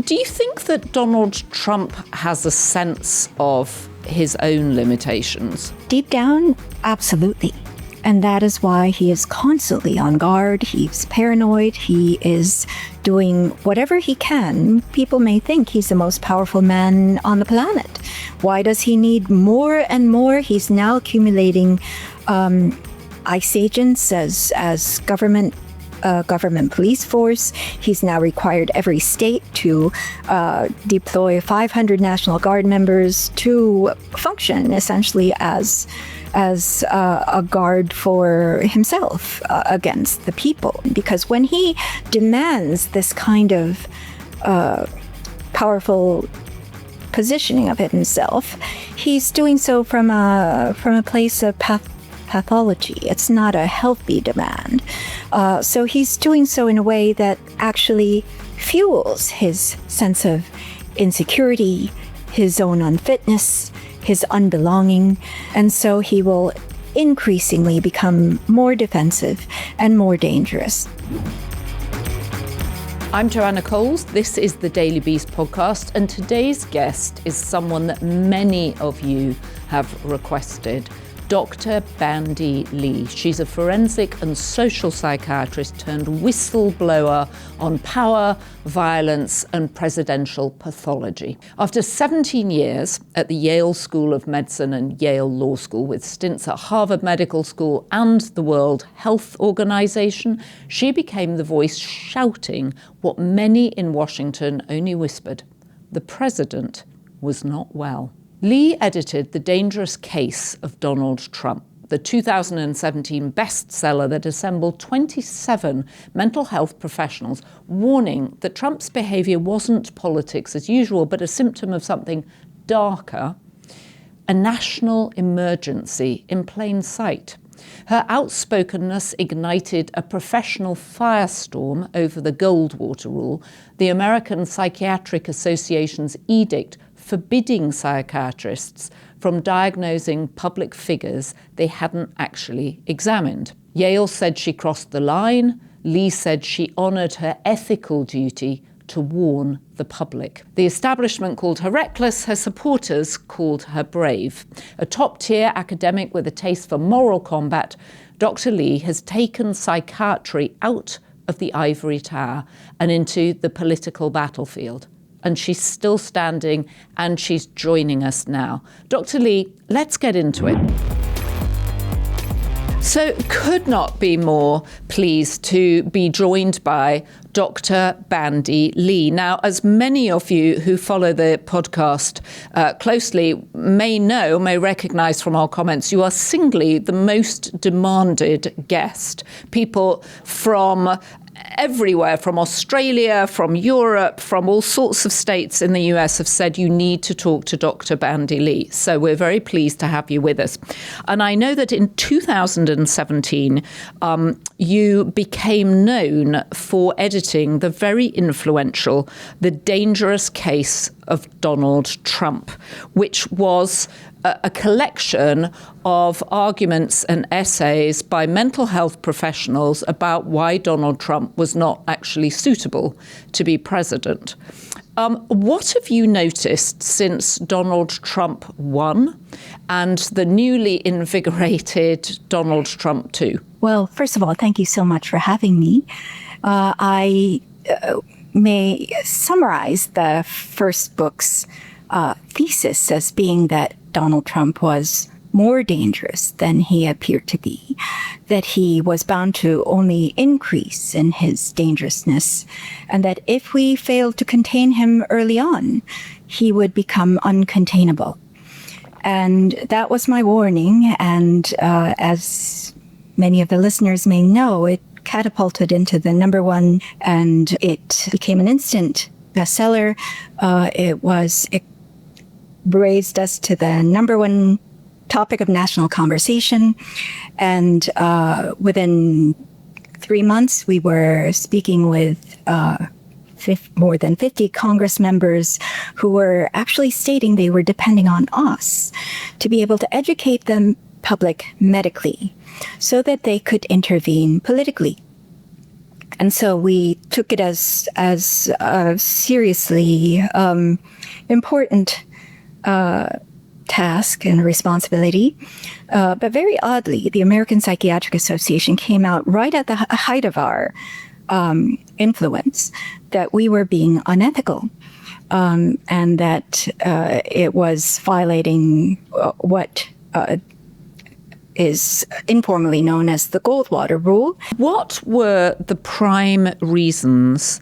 Do you think that Donald Trump has a sense of his own limitations? Deep down, absolutely. And that is why he is constantly on guard. He's paranoid. He is doing whatever he can. People may think he's the most powerful man on the planet. Why does he need more and more? He's now accumulating ICE agents as government police force. He's now required every state to deploy 500 National Guard members to function essentially as a guard for himself against the people. Because when he demands this kind of powerful positioning of himself, he's doing so from a place of pathology. It's not a healthy demand. So he's doing so in a way that actually fuels his sense of insecurity, his own unfitness, his unbelonging, and so he will increasingly become more defensive and more dangerous. I'm Joanna Coles. This is the Daily Beast podcast, and today's guest is someone that many of you have requested. Dr. Bandy Lee. She's a forensic and social psychiatrist turned whistleblower on power, violence, and presidential pathology. After 17 years at the Yale School of Medicine and Yale Law School, with stints at Harvard Medical School and the World Health Organization, she became the voice shouting what many in Washington only whispered: the president was not well. Lee edited The Dangerous Case of Donald Trump, the 2017 bestseller that assembled 27 mental health professionals warning that Trump's behavior wasn't politics as usual, but a symptom of something darker, a national emergency in plain sight. Her outspokenness ignited a professional firestorm over the Goldwater Rule, the American Psychiatric Association's edict forbidding psychiatrists from diagnosing public figures they hadn't actually examined. Yale said she crossed the line. Lee said she honoured her ethical duty to warn the public. The establishment called her reckless, her supporters called her brave. A top-tier academic with a taste for moral combat, Dr. Lee has taken psychiatry out of the ivory tower and into the political battlefield. And she's still standing, and she's joining us now. Dr. Lee, let's get into it. So could not be more pleased to be joined by Dr. Bandy Lee. Now, as many of you who follow the podcast closely may recognize from our comments, you are singly the most demanded guest. People from everywhere, from Australia, from Europe, from all sorts of states in the US have said you need to talk to Dr. Bandy Lee. So we're very pleased to have you with us. And I know that in 2017, you became known for editing the very influential The Dangerous Case of Donald Trump, which was a collection of arguments and essays by mental health professionals about why Donald Trump was not actually suitable to be president. What have you noticed since Donald Trump won and the newly invigorated Donald Trump 2? Well, first of all, thank you so much for having me. I may summarize the first book's thesis as being that Donald Trump was more dangerous than he appeared to be, that he was bound to only increase in his dangerousness, and that if we failed to contain him early on, he would become uncontainable. And that was my warning, and as many of the listeners may know, it catapulted into the #1, and it became an instant bestseller. It raised us to the #1 topic of national conversation. And within 3 months, we were speaking with more than 50 Congress members who were actually stating they were depending on us to be able to educate the public medically so that they could intervene politically. And so we took it as a seriously important task and responsibility. But very oddly, the American Psychiatric Association came out right at the height of our influence that we were being unethical, and that it was violating what is informally known as the Goldwater Rule. What were the prime reasons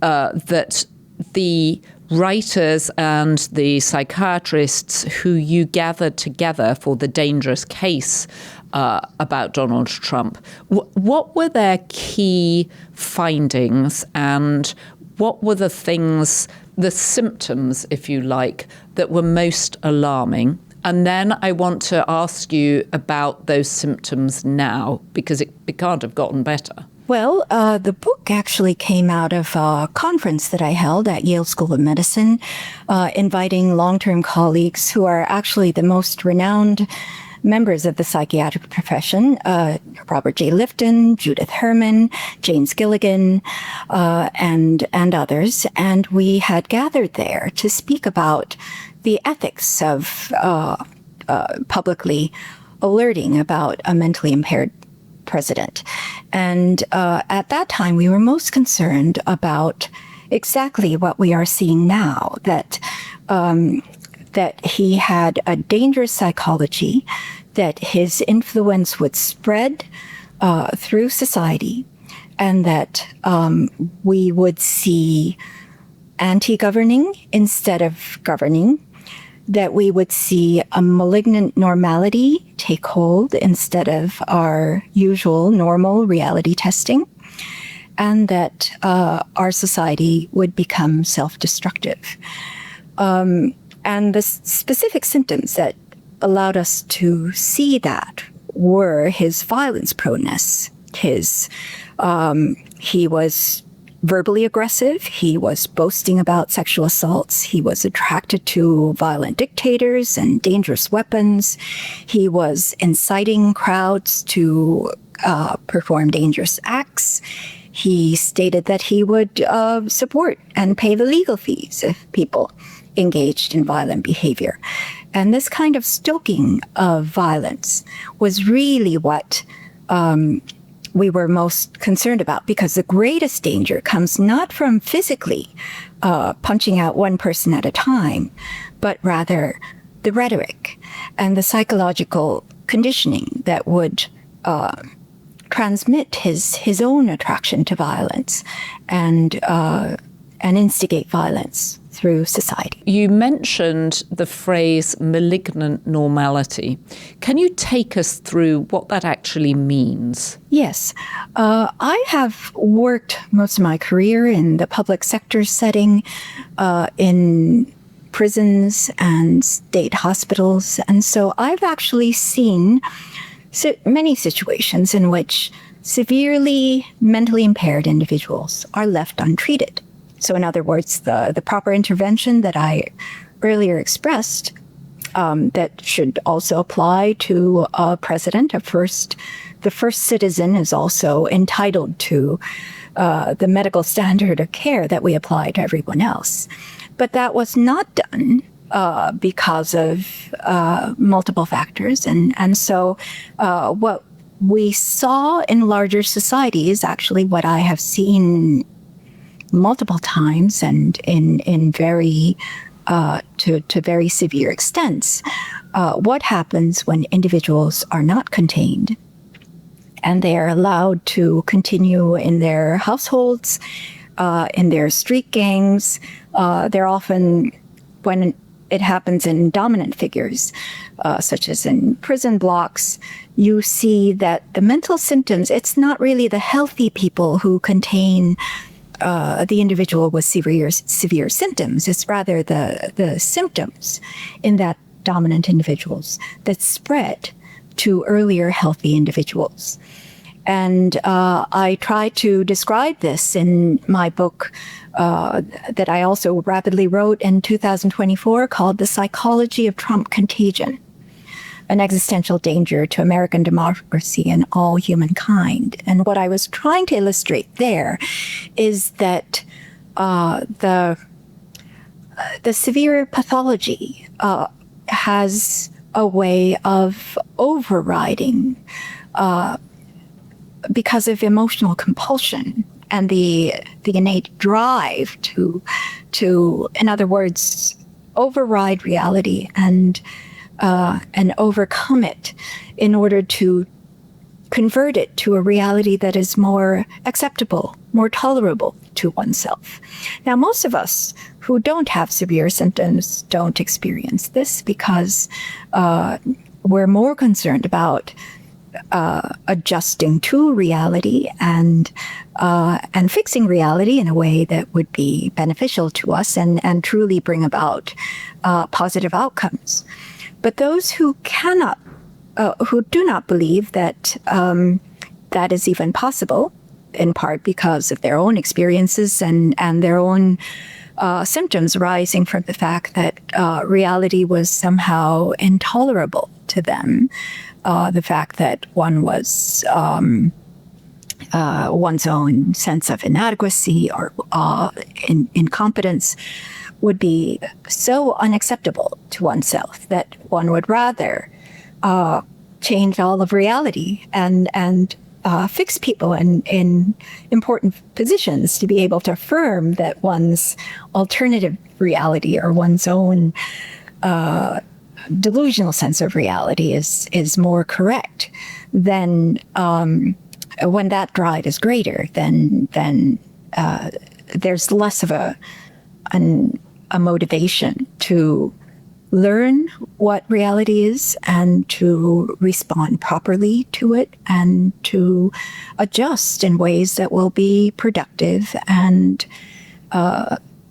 that the writers and the psychiatrists who you gathered together for the dangerous case about Donald Trump, what were their key findings, and what were the things, the symptoms, if you like, that were most alarming? And then I want to ask you about those symptoms now, because it can't have gotten better. Well, the book actually came out of a conference that I held at Yale School of Medicine, inviting long-term colleagues who are actually the most renowned members of the psychiatric profession, Robert J. Lifton, Judith Herman, James Gilligan, and others. And we had gathered there to speak about the ethics of publicly alerting about a mentally impaired president. And at that time, we were most concerned about exactly what we are seeing now, that he had a dangerous psychology, that his influence would spread through society, and that we would see anti-governing instead of governing, that we would see a malignant normality take hold instead of our usual normal reality testing, and that our society would become self-destructive. And the specific symptoms that allowed us to see that were his violence proneness. He was verbally aggressive. He was boasting about sexual assaults. He was attracted to violent dictators and dangerous weapons. He was inciting crowds to perform dangerous acts. He stated that he would support and pay the legal fees if people engaged in violent behavior. And this kind of stoking of violence was really what we were most concerned about, because the greatest danger comes not from physically punching out one person at a time, but rather the rhetoric and the psychological conditioning that would transmit his own attraction to violence and instigate violence through society. You mentioned the phrase malignant normality. Can you take us through what that actually means? Yes. I have worked most of my career in the public sector setting, in prisons and state hospitals. And so I've actually seen many situations in which severely mentally impaired individuals are left untreated. So in other words, the proper intervention that I earlier expressed, that should also apply to a president, the first citizen is also entitled to the medical standard of care that we apply to everyone else. But that was not done because of multiple factors. And so what we saw in larger society is actually what I have seen multiple times and in very to very severe extents. What happens when individuals are not contained and they are allowed to continue in their households, in their street gangs? They're often, when it happens in dominant figures, such as in prison blocks, you see that the mental symptoms, it's not really the healthy people who contain the individual with severe symptoms. It's rather the symptoms in that dominant individuals that spread to earlier healthy individuals. And I try to describe this in my book that I also rapidly wrote in 2024 called The Psychology of Trump Contagion. an existential danger to American democracy and all humankind. And what I was trying to illustrate there is that the severe pathology has a way of overriding because of emotional compulsion and the innate drive to, in other words, override reality and overcome it in order to convert it to a reality that is more acceptable, more tolerable to oneself. Now, most of us who don't have severe symptoms don't experience this because we're more concerned about adjusting to reality and fixing reality in a way that would be beneficial to us and truly bring about positive outcomes. But those who cannot, who do not believe that that is even possible, in part because of their own experiences and their own symptoms arising from the fact that reality was somehow intolerable to them. The fact that one was one's own sense of inadequacy or incompetence would be so unacceptable to oneself that one would rather change all of reality and fix people in important positions to be able to affirm that one's alternative reality or one's own delusional sense of reality is more correct. Then when that drive is greater, then there's less of a motivation to learn what reality is and to respond properly to it and to adjust in ways that will be productive and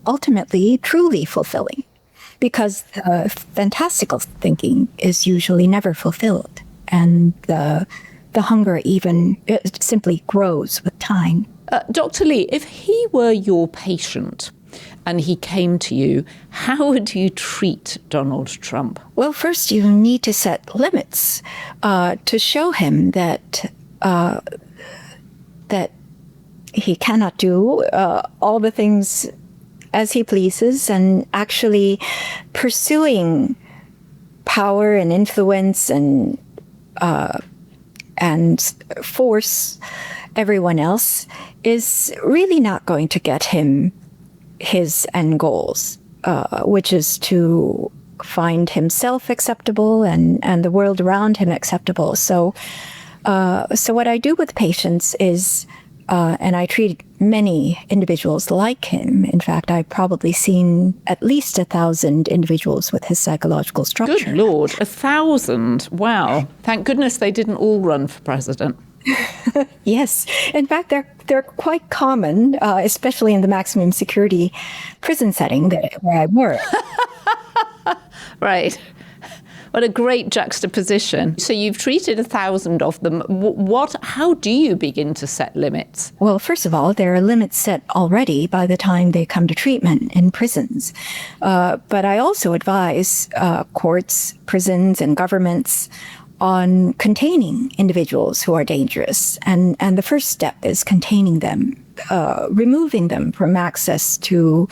ultimately truly fulfilling. Because fantastical thinking is usually never fulfilled, and the hunger even simply grows with time. Dr. Lee, if he were your patient and he came to you, how would you treat Donald Trump? Well, first you need to set limits to show him that that he cannot do all the things as he pleases, and actually pursuing power and influence and force everyone else is really not going to get him his end goals, which is to find himself acceptable and the world around him acceptable. So what I do with patients is, and I treat many individuals like him. In fact, I've probably seen at least 1,000 individuals with his psychological structure. Good Lord, 1,000. Wow. Thank goodness they didn't all run for president. Yes. In fact, they're quite common, especially in the maximum security prison setting where I work. Right. What a great juxtaposition. So you've treated 1,000 of them. How do you begin to set limits? Well, first of all, there are limits set already by the time they come to treatment in prisons. But I also advise courts, prisons, and governments on containing individuals who are dangerous. And the first step is containing them, removing them from access to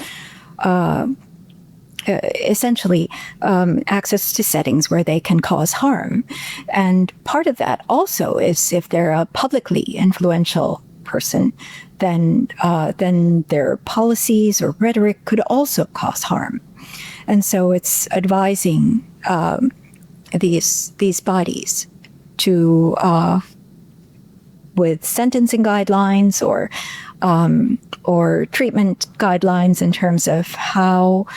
essentially access to settings where they can cause harm. And part of that also is if they're a publicly influential person, then their policies or rhetoric could also cause harm. And so it's advising these bodies to, with sentencing guidelines or treatment guidelines in terms of how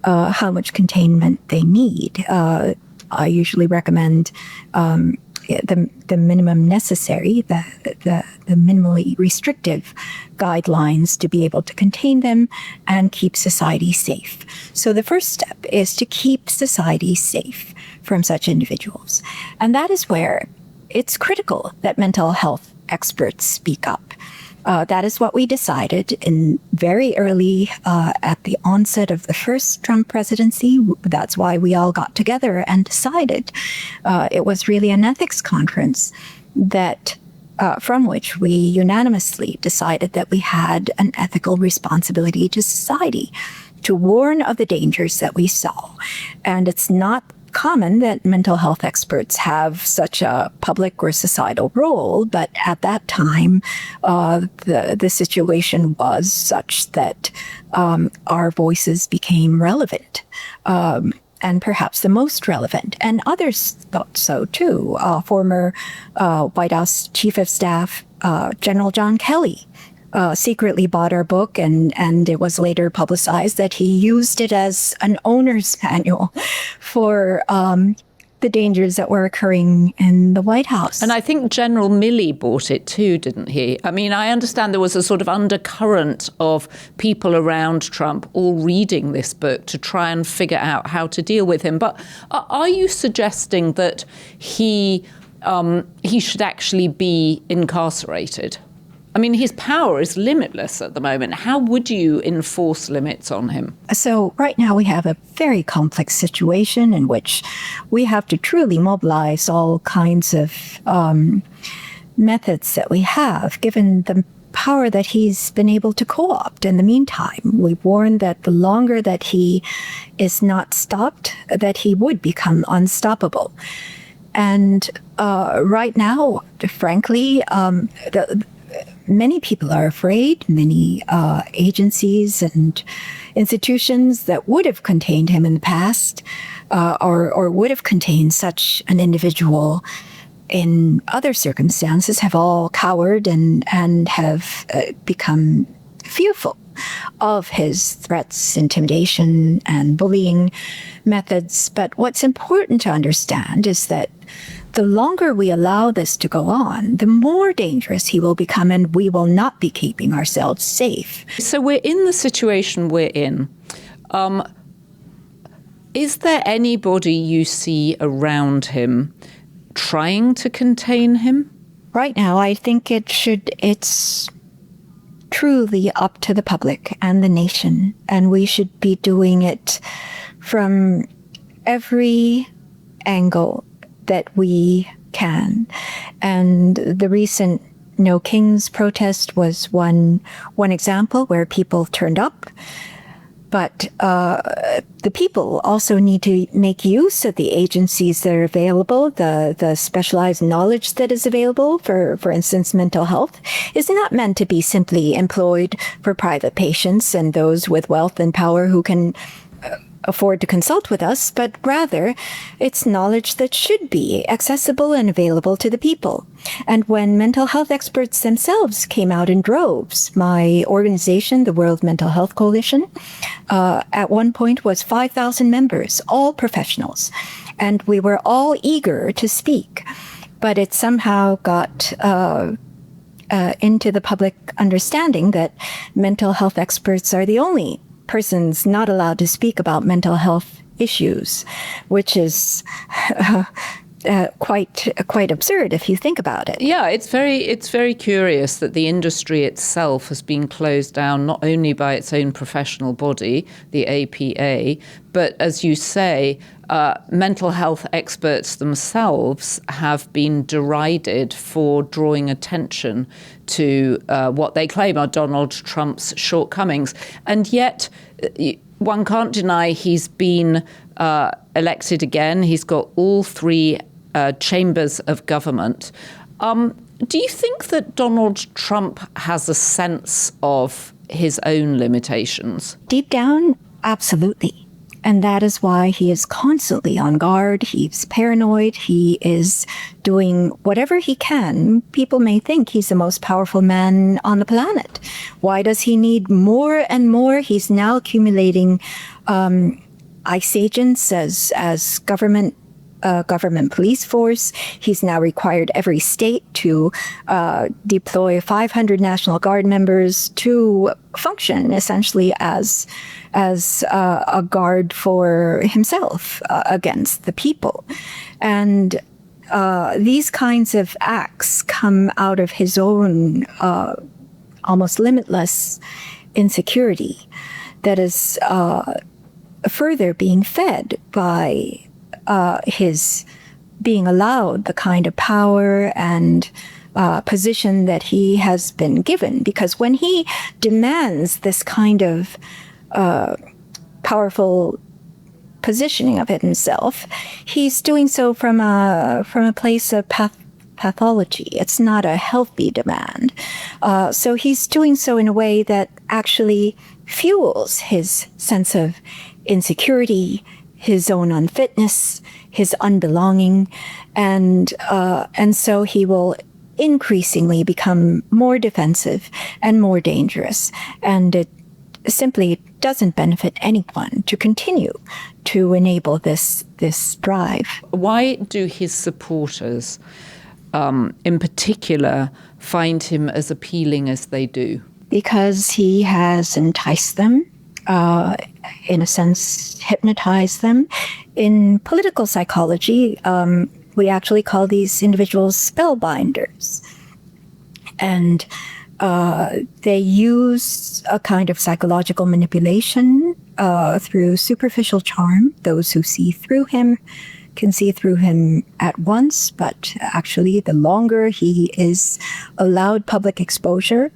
much containment they need. I usually recommend the minimum necessary, the minimally restrictive guidelines to be able to contain them and keep society safe. So the first step is to keep society safe from such individuals. And that is where it's critical that mental health experts speak up, That is what we decided in very early at the onset of the first Trump presidency. That's why we all got together and decided. It was really an ethics conference that from which we unanimously decided that we had an ethical responsibility to society to warn of the dangers that we saw. And it's not common that mental health experts have such a public or societal role, but at that time, the situation was such that our voices became relevant. And perhaps the most relevant. And others thought so too. Former White House Chief of Staff, General John Kelly, secretly bought our book, and it was later publicized that he used it as an owner's manual for the dangers that were occurring in the White House. And I think General Milley bought it too, didn't he? I mean, I understand there was a sort of undercurrent of people around Trump all reading this book to try and figure out how to deal with him. But are you suggesting that he should actually be incarcerated? I mean, his power is limitless at the moment. How would you enforce limits on him? So right now we have a very complex situation in which we have to truly mobilize all kinds of methods that we have, given the power that he's been able to co-opt in the meantime. We've warned that the longer that he is not stopped, that he would become unstoppable. And right now, frankly, many people are afraid. Many agencies and institutions that would have contained him in the past or would have contained such an individual in other circumstances have all cowered and have become fearful of his threats, intimidation, and bullying methods. But what's important to understand is that the longer we allow this to go on, the more dangerous he will become, and we will not be keeping ourselves safe. So we're in the situation we're in. Is there anybody you see around him trying to contain him? Right now, I think it's truly up to the public and the nation, and we should be doing it from every angle that we can. And the recent No Kings protest was one example where people turned up. But the people also need to make use of the agencies that are available. The specialized knowledge that is available, for instance, mental health, is not meant to be simply employed for private patients and those with wealth and power who can afford to consult with us, but rather it's knowledge that should be accessible and available to the people. And when mental health experts themselves came out in droves, my organization, the World Mental Health Coalition, at one point was 5,000 members, all professionals, and we were all eager to speak. But it somehow got into the public understanding that mental health experts are the only persons not allowed to speak about mental health issues, which is quite absurd if you think about it. Yeah, it's very curious that the industry itself has been closed down not only by its own professional body, the APA, but as you say, mental health experts themselves have been derided for drawing attention to what they claim are Donald Trump's shortcomings. And yet, one can't deny he's been elected again. He's got all three chambers of government. Do you think that Donald Trump has a sense of his own limitations? Deep down, absolutely. And that is why he is constantly on guard. He's paranoid. He is doing whatever he can. People may think he's the most powerful man on the planet. Why does he need more and more? He's now accumulating ICE agents as government police force. He's now required every state to deploy 500 National Guard members to function essentially as a guard for himself against the people. And these kinds of acts come out of his own almost limitless insecurity that is further being fed by his being allowed the kind of power and position that he has been given. Because when he demands this kind of powerful positioning of himself, he's doing so from a place of pathology. It's not a healthy demand. So he's doing so in a way that actually fuels his sense of insecurity, his own unfitness, his unbelonging, and so he will increasingly become more defensive and more dangerous. And it simply doesn't benefit anyone to continue to enable this drive. Why do his supporters, in particular, find him as appealing as they do? Because he has enticed them, in a sense, hypnotized them. In political psychology, we actually call these individuals spellbinders. And they use a kind of psychological manipulation through superficial charm. Those who see through him can see through him at once, but actually the longer he is allowed public exposure,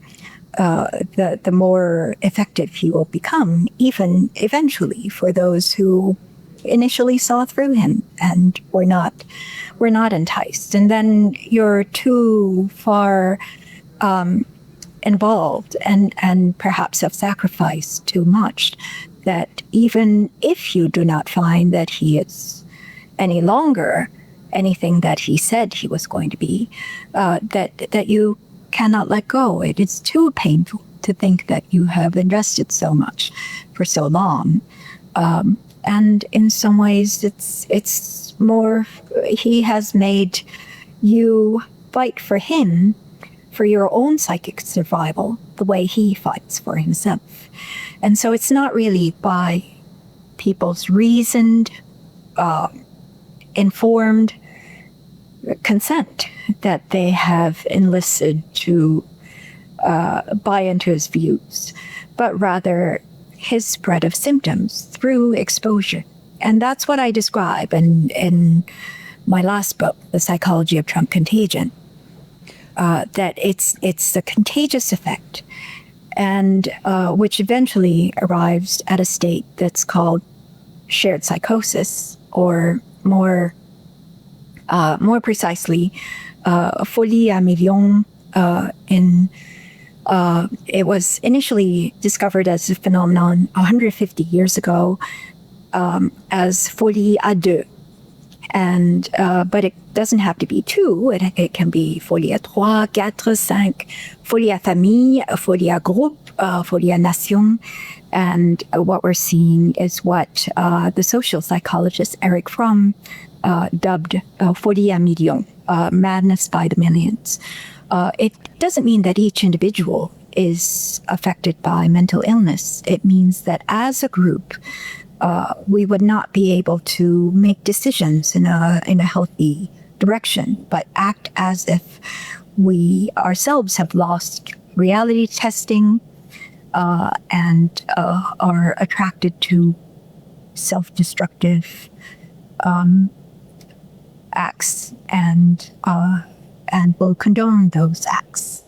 the more effective he will become, even eventually for those who initially saw through him and were not enticed. And then you're too far involved and perhaps have sacrificed too much, that even if you do not find that he is any longer anything that he said he was going to be, that you cannot let go. It is too painful to think that you have invested so much for so long. And in some ways, it's more, he has made you fight for him, for your own psychic survival, the way he fights for himself. And so it's not really by people's reasoned, informed consent that they have enlisted to buy into his views, but rather his spread of symptoms through exposure. And that's what I describe in my last book, The Psychology of Trump Contagion, that it's a contagious effect, and which eventually arrives at a state that's called shared psychosis, or more precisely, folie à millions. It was initially discovered as a phenomenon 150 years ago as folie à deux. And but it doesn't have to be two. It can be folie à trois, quatre, cinq, folie à famille, folie à groupe, folie à nation. And what we're seeing is what the social psychologist Erich Fromm dubbed folie à millions, madness by the millions. It doesn't mean that each individual is affected by mental illness. It means that as a group, we would not be able to make decisions in a healthy direction, but act as if we ourselves have lost reality testing and are attracted to self-destructive acts and will condone those acts.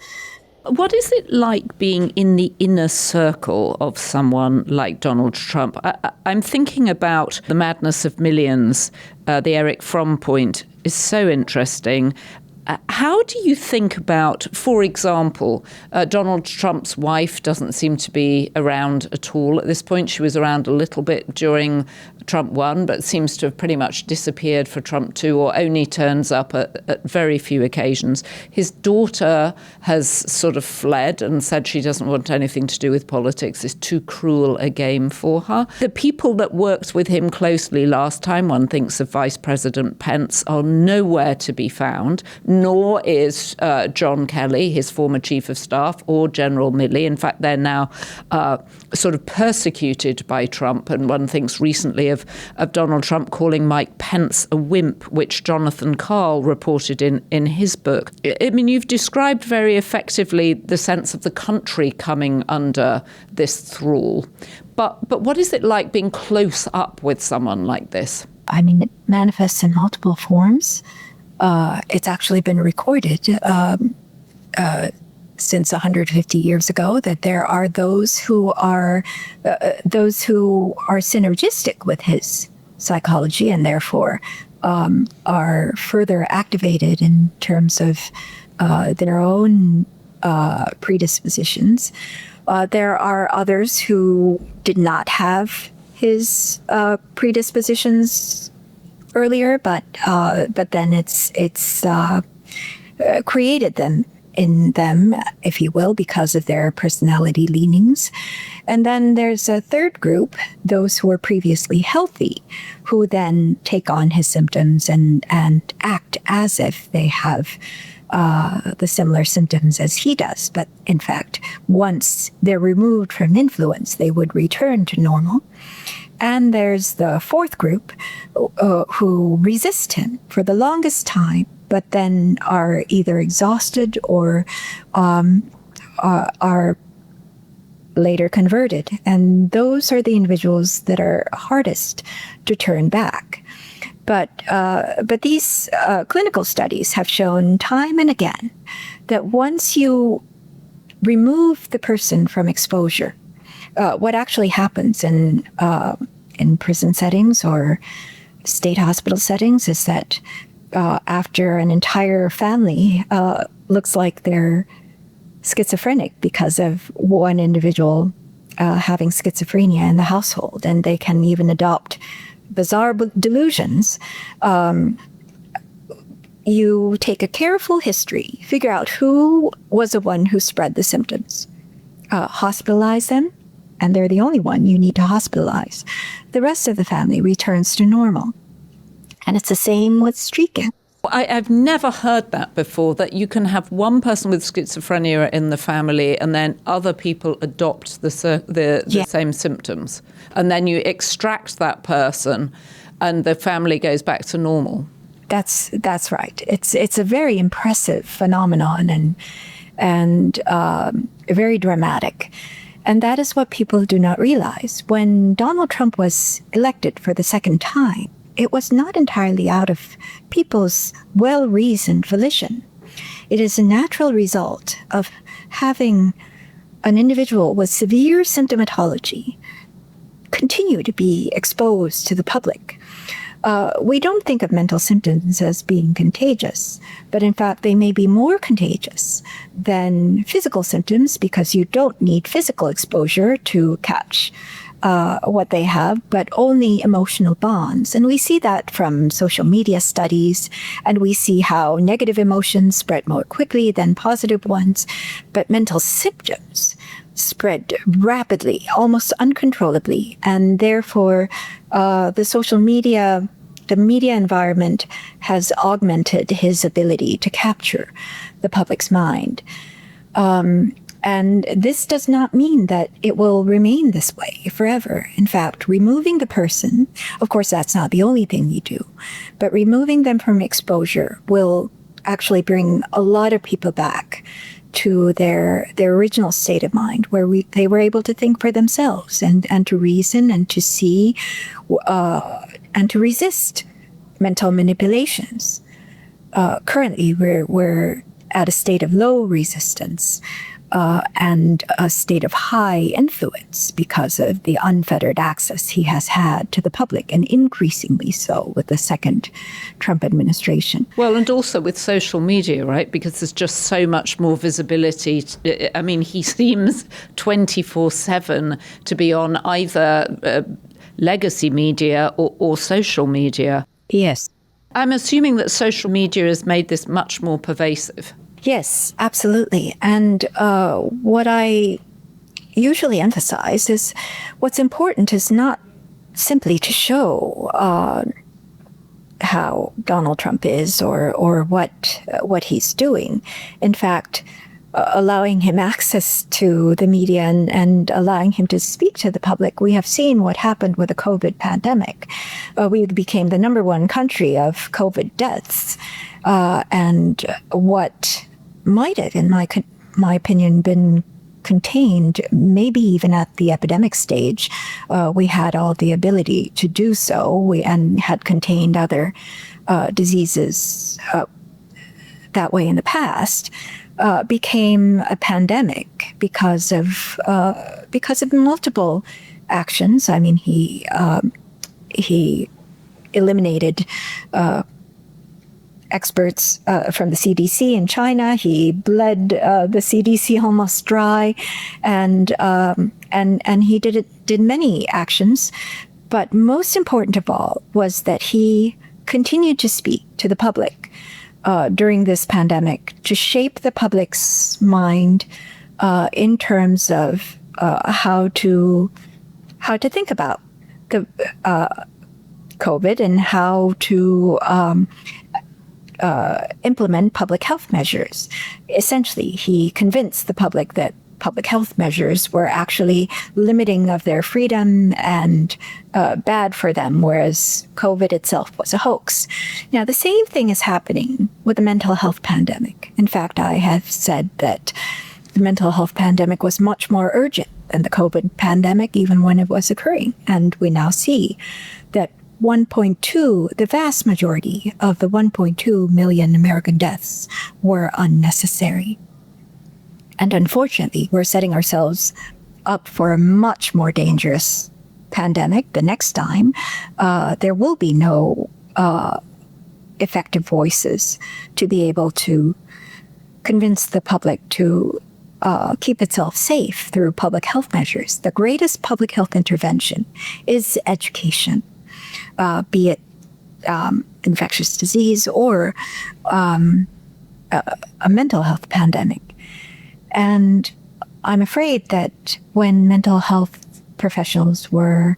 What is it like being in the inner circle of someone like Donald Trump? I'm thinking about the madness of millions. The Erich Fromm point is so interesting. How do you think about, for example, Donald Trump's wife doesn't seem to be around at all at this point. She was around a little bit during Trump 1, but seems to have pretty much disappeared for Trump 2, or only turns up at very few occasions. His daughter has sort of fled and said she doesn't want anything to do with politics. It's too cruel a game for her. The people that worked with him closely last time, one thinks of Vice President Pence, are nowhere to be found. nor is John Kelly, his former chief of staff, or General Milley. In fact, they're now sort of persecuted by Trump. And one thinks recently of Donald Trump calling Mike Pence a wimp, which Jonathan Karl reported in his book. I mean, you've described very effectively the sense of the country coming under this thrall. But what is it like being close up with someone like this? I mean, it manifests in multiple forms. It's actually been recorded since 150 years ago that there are those who are synergistic with his psychology and therefore are further activated in terms of their own predispositions. There are others who did not have his predispositions earlier, but then it's created them in them, if you will, because of their personality leanings. And then there's a third group, those who were previously healthy, who then take on his symptoms and act as if they have the similar symptoms as he does. But in fact, once they're removed from influence, they would return to normal. And there's the fourth group who resist him for the longest time, but then are either exhausted or are later converted. And those are the individuals that are hardest to turn back. But these clinical studies have shown time and again that once you remove the person from exposure, what actually happens in prison settings or state hospital settings is that after an entire family looks like they're schizophrenic because of one individual having schizophrenia in the household, and they can even adopt bizarre delusions. You take a careful history, figure out who was the one who spread the symptoms, hospitalize them, and they're the only one you need to hospitalize. The rest of the family returns to normal. And it's the same with streaking. I've never heard that before, that you can have one person with schizophrenia in the family and then other people adopt the same symptoms. And then you extract that person and the family goes back to normal. That's right. It's a very impressive phenomenon and very dramatic. And that is what people do not realize. When Donald Trump was elected for the second time, it was not entirely out of people's well-reasoned volition. It is a natural result of having an individual with severe symptomatology continue to be exposed to the public. We don't think of mental symptoms as being contagious, but in fact, they may be more contagious than physical symptoms because you don't need physical exposure to catch what they have, but only emotional bonds. And we see that from social media studies, and we see how negative emotions spread more quickly than positive ones, but mental symptoms spread rapidly, almost uncontrollably, and therefore the media environment has augmented his ability to capture the public's mind. And this does not mean that it will remain this way forever. In fact, removing the person, of course, that's not the only thing you do, but removing them from exposure will actually bring a lot of people back to their original state of mind, where they were able to think for themselves and to reason and to see and to resist mental manipulations. Currently, we're at a state of low resistance and a state of high influence because of the unfettered access he has had to the public, and increasingly so with the second Trump administration. Well, and also with social media, right? Because there's just so much more visibility. I mean, he seems 24/7 to be on either legacy media or social media. Yes. I'm assuming that social media has made this much more pervasive. Yes, absolutely. And what I usually emphasize is what's important is not simply to show how Donald Trump is or what he's doing. In fact, allowing him access to the media and allowing him to speak to the public, we have seen what happened with the COVID pandemic. We became the number one country of COVID deaths. And what might have, in my opinion, been contained, maybe even at the epidemic stage, we had all the ability to do so, and had contained other diseases that way in the past, became a pandemic because of multiple actions. I mean, he eliminated experts from the CDC in China. He bled the CDC almost dry, and he did many actions. But most important of all was that he continued to speak to the public during this pandemic, to shape the public's mind in terms of how to think about the COVID and how to implement public health measures. Essentially, he convinced the public that public health measures were actually limiting of their freedom and bad for them, whereas COVID itself was a hoax. Now, the same thing is happening with the mental health pandemic. In fact, I have said that the mental health pandemic was much more urgent than the COVID pandemic, even when it was occurring. And we now see that the vast majority of the 1.2 million American deaths were unnecessary. And unfortunately, we're setting ourselves up for a much more dangerous pandemic the next time. There will be no effective voices to be able to convince the public to keep itself safe through public health measures. The greatest public health intervention is education, be it infectious disease or a mental health pandemic. And I'm afraid that when mental health professionals were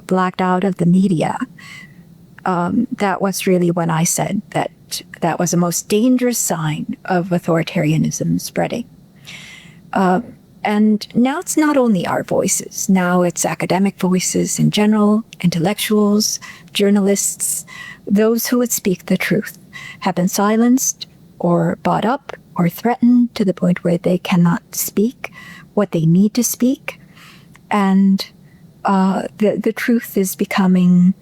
blacked out of the media, that was really when I said that was the most dangerous sign of authoritarianism spreading. And now it's not only our voices. Now it's academic voices in general, intellectuals, journalists. Those who would speak the truth have been silenced or bought up or threatened to the point where they cannot speak what they need to speak. And the truth is becoming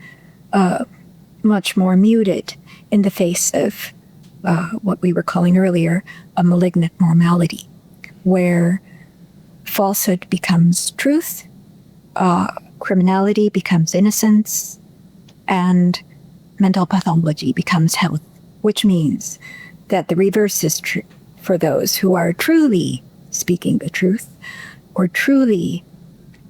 much more muted in the face of what we were calling earlier a malignant normality, where falsehood becomes truth, criminality becomes innocence, and mental pathology becomes health, which means that the reverse is true for those who are truly speaking the truth or truly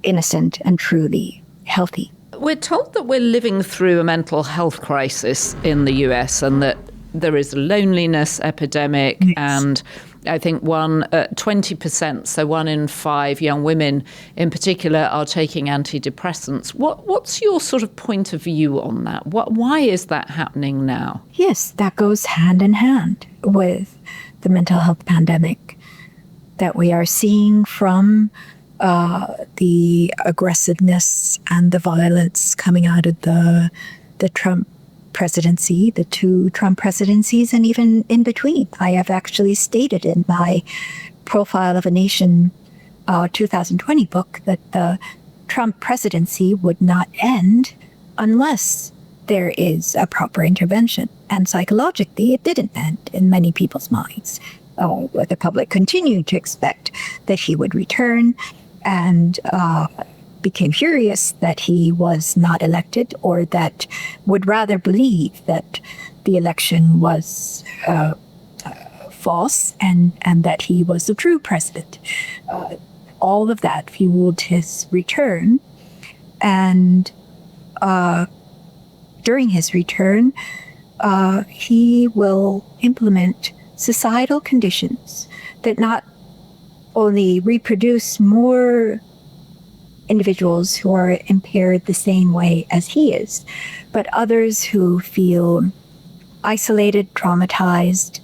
innocent and truly healthy. We're told that we're living through a mental health crisis in the US and that there is a loneliness epidemic. Yes. And I think 20%, so 1 in 5 young women in particular, are taking antidepressants. What's your sort of point of view on that? Why is that happening now? Yes, that goes hand in hand with the mental health pandemic that we are seeing from the aggressiveness and the violence coming out of the Trump presidency, the 2 Trump presidencies, and even in between. I have actually stated in my Profile of a Nation 2020 book that the Trump presidency would not end unless there is a proper intervention. And psychologically, it didn't end in many people's minds. The public continued to expect that he would return and became furious that he was not elected, or that would rather believe that the election was false and that he was the true president. All of that fueled his return. And during his return, he will implement societal conditions that not only reproduce more individuals who are impaired the same way as he is, but others who feel isolated, traumatized,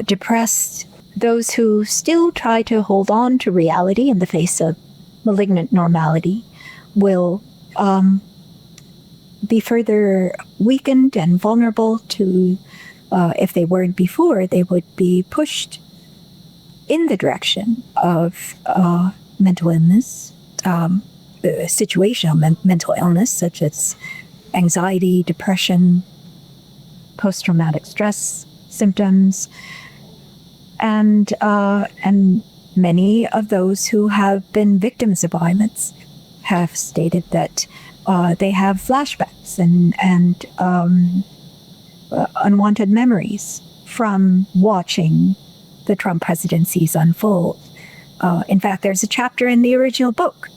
depressed, those who still try to hold on to reality in the face of malignant normality will be further weakened and vulnerable to, if they weren't before, they would be pushed in the direction of mental illness, situational mental illness, such as anxiety, depression, post-traumatic stress symptoms, and many of those who have been victims of violence have stated that they have flashbacks and unwanted memories from watching the Trump presidencies unfold. In fact, there's a chapter in the original book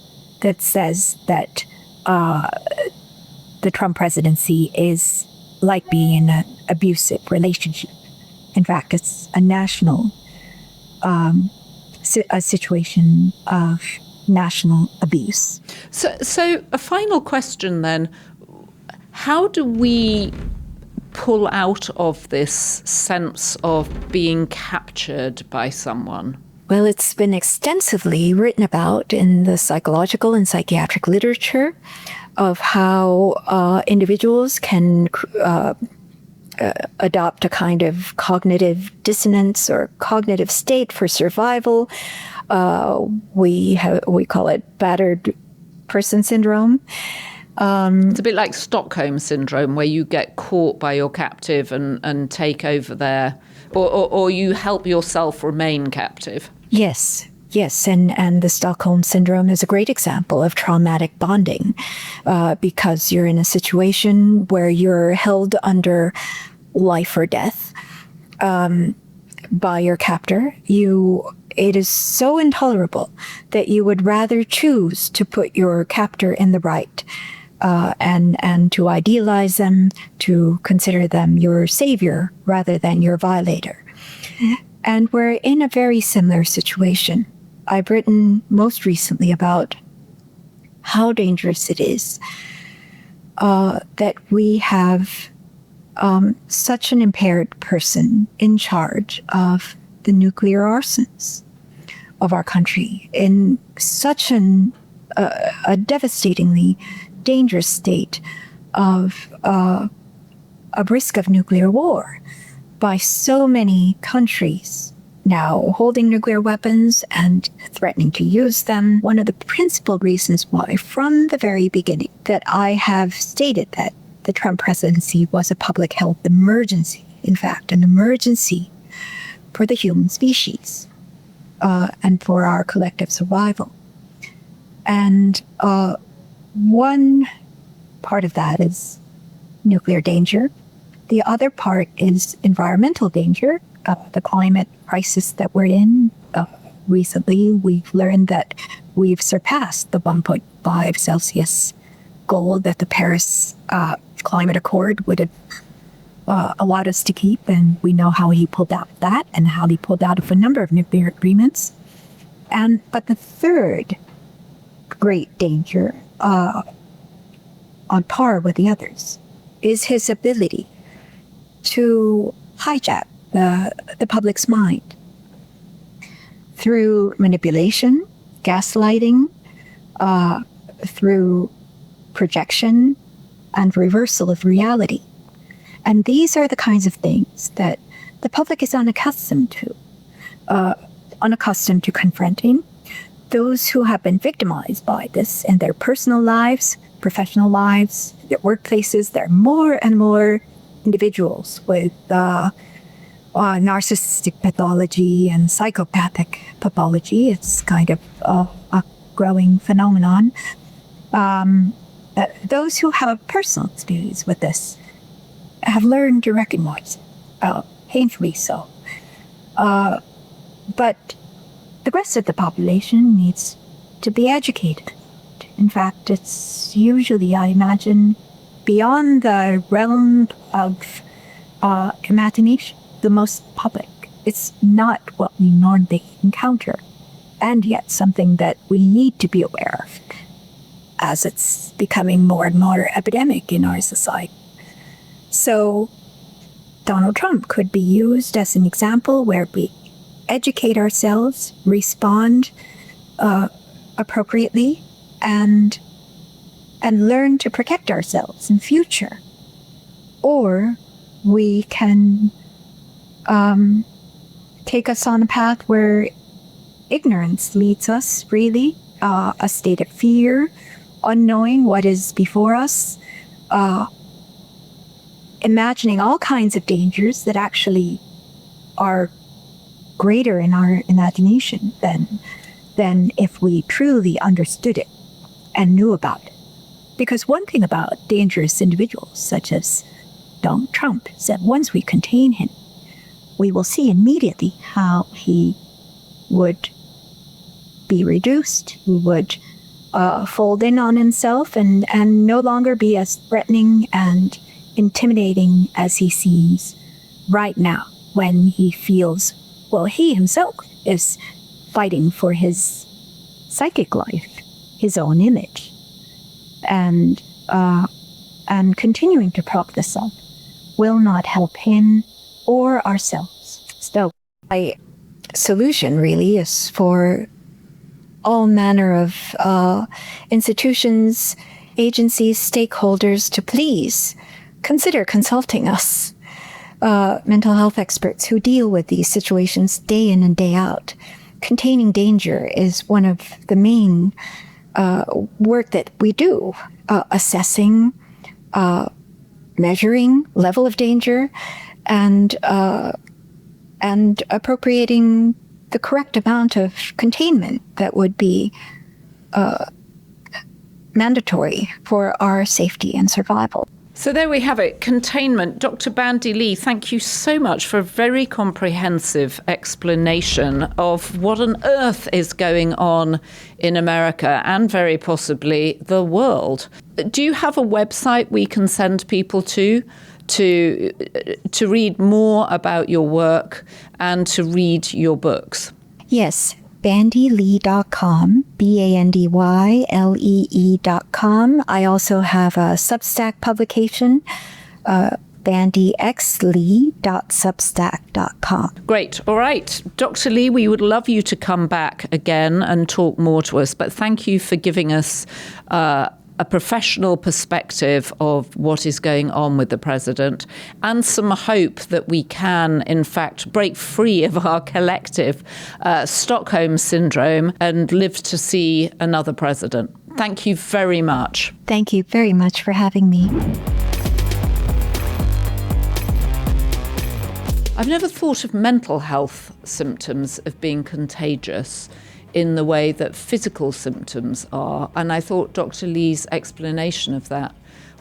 that says that the Trump presidency is like being in an abusive relationship. In fact, it's a national a situation of national abuse. So a final question then. How do we pull out of this sense of being captured by someone? Well, it's been extensively written about in the psychological and psychiatric literature of how individuals can adopt a kind of cognitive dissonance or cognitive state for survival. We call it battered person syndrome. It's a bit like Stockholm syndrome, where you get caught by your captive and take over there, or you help yourself remain captive. Yes, and the Stockholm syndrome is a great example of traumatic bonding, because you're in a situation where you're held under life or death by your captor. It is so intolerable that you would rather choose to put your captor in the right, and to idealize them, to consider them your savior rather than your violator. And we're in a very similar situation. I've written most recently about how dangerous it is that we have such an impaired person in charge of the nuclear arsenals of our country in such a devastatingly dangerous state of a risk of nuclear war by so many countries now holding nuclear weapons and threatening to use them. One of the principal reasons why, from the very beginning, that I have stated that the Trump presidency was a public health emergency, in fact, an emergency for the human species and for our collective survival. And one part of that is nuclear danger. The other part is environmental danger, the climate crisis that we're in. Recently, we've learned that we've surpassed the 1.5 Celsius goal that the Paris Climate Accord would have allowed us to keep, and we know how he pulled out of that and how he pulled out of a number of nuclear agreements. But the third great danger, on par with the others, is his ability to hijack the public's mind through manipulation, gaslighting, through projection, and reversal of reality. And these are the kinds of things that the public is unaccustomed to confronting. Those who have been victimized by this in their personal lives, professional lives, their workplaces, there are more and more individuals with narcissistic pathology and psychopathic pathology. It's kind of a growing phenomenon. Those who have personal experience with this have learned to recognize it, painfully so. But the rest of the population needs to be educated. In fact, it's usually, I imagine, beyond the realm of imagination, the most public. It's not what we normally encounter, and yet something that we need to be aware of. as it's becoming more and more epidemic in our society. So Donald Trump could be used as an example where we educate ourselves, respond appropriately, and learn to protect ourselves in future. Or we can take us on a path where ignorance leads us, really, a state of fear, unknowing what is before us, imagining all kinds of dangers that actually are greater in our imagination than if we truly understood it and knew about it. Because one thing about dangerous individuals, such as Donald Trump, is that once we contain him, we will see immediately how he would be reduced, he would fold in on himself and no longer be as threatening and intimidating as he seems right now, when he feels, well, he himself is fighting for his psychic life, his own image, and continuing to prop this up will not help him or ourselves. So my solution really is for all manner of institutions, agencies, stakeholders to please consider consulting us, mental health experts who deal with these situations day in and day out. Containing danger is one of the main work that we do, assessing, measuring level of danger, and appropriating the correct amount of containment that would be mandatory for our safety and survival. So there we have it, containment. Dr. Bandy Lee, thank you so much for a very comprehensive explanation of what on earth is going on in America and very possibly the world. Do you have a website we can send people to read more about your work and to read your books? Yes, bandylee.com, BANDYLEE.com. I also have a Substack publication, bandyxlee.substack.com. Great. All right. Dr. Lee, we would love you to come back again and talk more to us, but thank you for giving us a professional perspective of what is going on with the president and some hope that we can, in fact, break free of our collective Stockholm syndrome and live to see another president. Thank you very much. Thank you very much for having me. I've never thought of mental health symptoms of being contagious in the way that physical symptoms are. And I thought Dr. Lee's explanation of that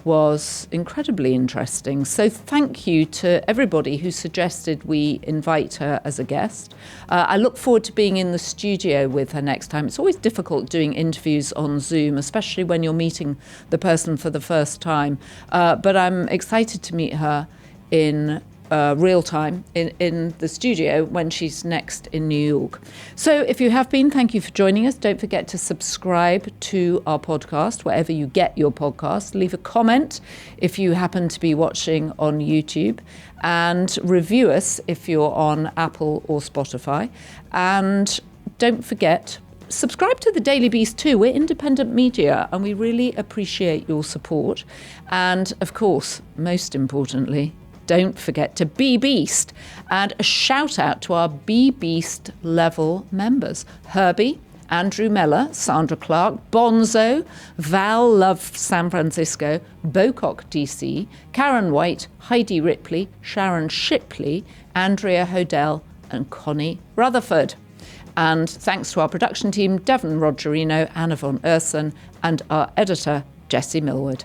was incredibly interesting. So thank you to everybody who suggested we invite her as a guest. I look forward to being in the studio with her next time. It's always difficult doing interviews on Zoom, especially when you're meeting the person for the first time. But I'm excited to meet her in real time in the studio when she's next in New York. So if you have been, thank you for joining us. Don't forget to subscribe to our podcast, wherever you get your podcast. Leave a comment if you happen to be watching on YouTube, and review us if you're on Apple or Spotify. And don't forget, subscribe to the Daily Beast too. We're independent media and we really appreciate your support. And of course, most importantly, don't forget to be Beast. And a shout out to our Be Beast level members: Herbie, Andrew Meller, Sandra Clark, Bonzo, Val Love San Francisco, Bocock DC, Karen White, Heidi Ripley, Sharon Shipley, Andrea Hodell, and Connie Rutherford. And thanks to our production team, Devon Rogerino, Anna von Urson, and our editor, Jessie Millward.